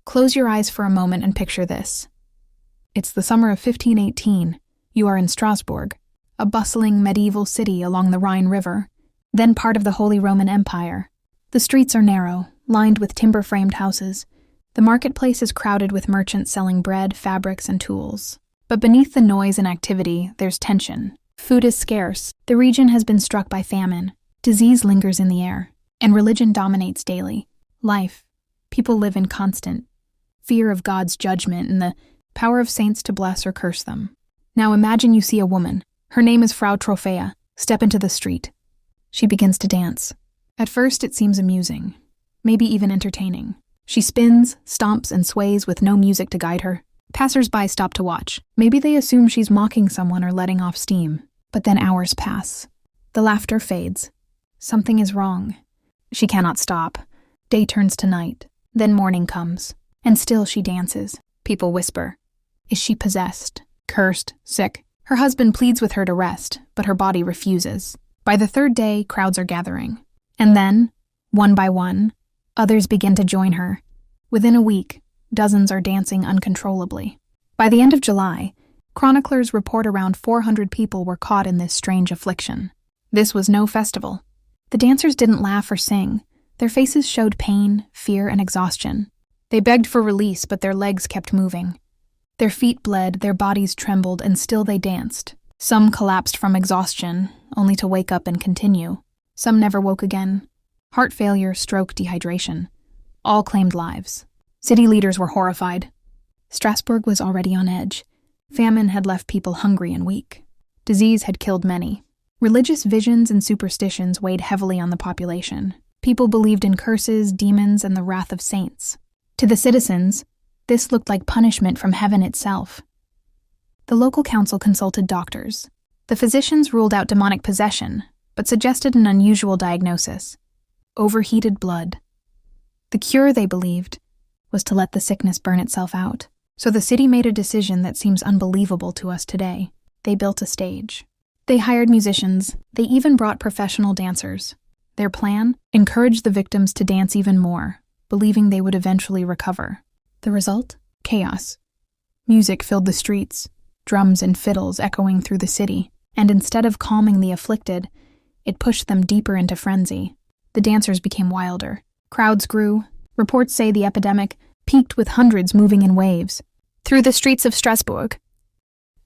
Close your eyes for a moment and picture this. It's the summer of 1518. You are in Strasbourg, a bustling medieval city along the Rhine River, then part of the Holy Roman Empire. The streets are narrow, lined with timber-framed houses. The marketplace is crowded with merchants selling bread, fabrics, and tools. But beneath the noise and activity, there's tension. Food is scarce. The region has been struck by famine. Disease lingers in the air, and religion dominates daily. Life. People live in constant fear of God's judgment and the power of saints to bless or curse them. Now imagine you see a woman. Her name is Frau Trophäa. Step into the street. She begins to dance. At first it seems amusing, maybe even entertaining. She spins, stomps, and sways with no music to guide her. Passers-by stop to watch. Maybe they assume she's mocking someone or letting off steam. But then hours pass. The laughter fades. Something is wrong. She cannot stop. Day turns to night. Then morning comes. And still she dances. People whisper. Is she possessed? Cursed? Sick? Her husband pleads with her to rest, but her body refuses. By the third day, crowds are gathering. And then, one by one, others begin to join her. Within a week, dozens are dancing uncontrollably. By the end of July, chroniclers report around 400 people were caught in this strange affliction. This was no festival. The dancers didn't laugh or sing. Their faces showed pain, fear, and exhaustion. They begged for release, but their legs kept moving. Their feet bled, their bodies trembled, and still they danced. Some collapsed from exhaustion, only to wake up and continue. Some never woke again. Heart failure, stroke, dehydration. All claimed lives. City leaders were horrified. Strasbourg was already on edge. Famine had left people hungry and weak. Disease had killed many. Religious visions and superstitions weighed heavily on the population. People believed in curses, demons, and the wrath of saints. To the citizens, this looked like punishment from heaven itself. The local council consulted doctors. The physicians ruled out demonic possession, but suggested an unusual diagnosis: overheated blood. The cure, they believed, was to let the sickness burn itself out. So the city made a decision that seems unbelievable to us today. They built a stage. They hired musicians. They even brought professional dancers. Their plan? Encouraged the victims to dance even more, believing they would eventually recover. The result? Chaos. Music filled the streets, drums and fiddles echoing through the city, and instead of calming the afflicted, it pushed them deeper into frenzy. The dancers became wilder. Crowds grew. Reports say the epidemic peaked with hundreds moving in waves through the streets of Strasbourg.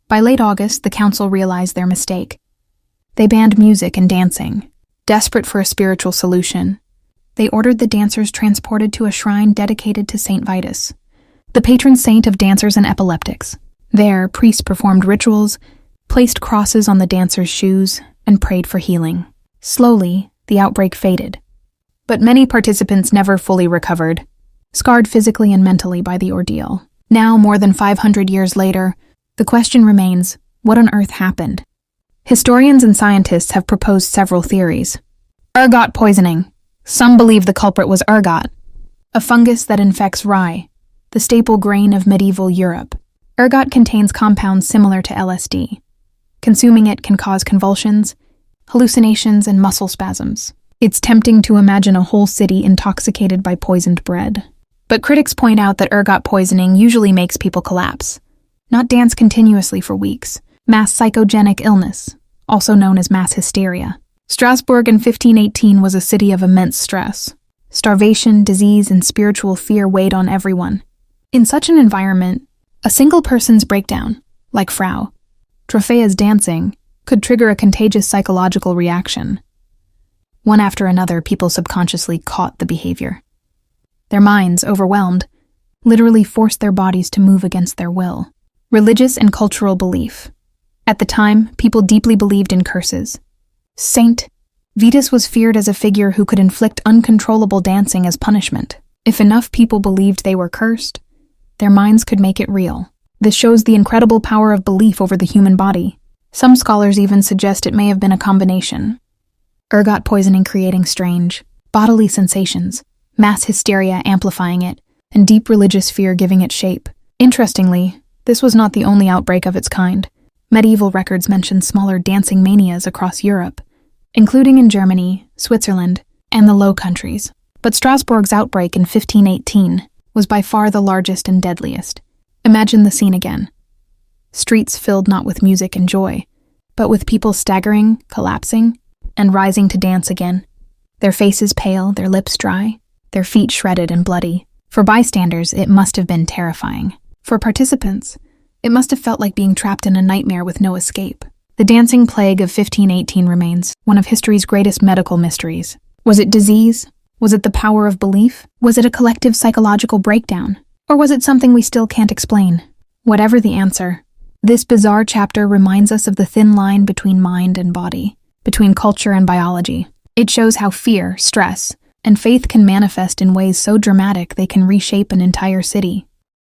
By late August, the council realized their mistake. They banned music and dancing. Desperate for a spiritual solution, they ordered the dancers transported to a shrine dedicated to Saint Vitus, the patron saint of dancers and epileptics. There, priests performed rituals, placed crosses on the dancers' shoes, and prayed for healing. Slowly, the outbreak faded. But many participants never fully recovered, scarred physically and mentally by the ordeal. Now, more than 500 years later, the question remains, what on earth happened? Historians and scientists have proposed several theories. Ergot poisoning. Some believe the culprit was ergot, a fungus that infects rye, the staple grain of medieval Europe. Ergot contains compounds similar to LSD. Consuming it can cause convulsions, hallucinations, and muscle spasms. It's tempting to imagine a whole city intoxicated by poisoned bread. But critics point out that ergot poisoning usually makes people collapse, not dance continuously for weeks. Mass psychogenic illness, also known as mass hysteria. Strasbourg in 1518 was a city of immense stress. Starvation, disease, and spiritual fear weighed on everyone. In such an environment, a single person's breakdown, like Frau Trophäa's dancing, could trigger a contagious psychological reaction. One after another, people subconsciously caught the behavior. Their minds, overwhelmed, literally forced their bodies to move against their will. Religious and cultural belief. At the time, people deeply believed in curses. Saint Vitus was feared as a figure who could inflict uncontrollable dancing as punishment. If enough people believed they were cursed, their minds could make it real. This shows the incredible power of belief over the human body. Some scholars even suggest it may have been a combination. Ergot poisoning creating strange bodily sensations, mass hysteria amplifying it, and deep religious fear giving it shape. Interestingly, this was not the only outbreak of its kind. Medieval records mention smaller dancing manias across Europe, including in Germany, Switzerland, and the Low Countries. But Strasbourg's outbreak in 1518 was by far the largest and deadliest. Imagine the scene again. Streets filled not with music and joy, but with people staggering, collapsing, and rising to dance again. Their faces pale, their lips dry, their feet shredded and bloody. For bystanders, it must have been terrifying. For participants, it must have felt like being trapped in a nightmare with no escape. The dancing plague of 1518 remains one of history's greatest medical mysteries. Was it disease? Was it the power of belief? Was it a collective psychological breakdown? Or was it something we still can't explain? Whatever the answer, this bizarre chapter reminds us of the thin line between mind and body, between culture and biology. It shows how fear, stress, and faith can manifest in ways so dramatic they can reshape an entire city.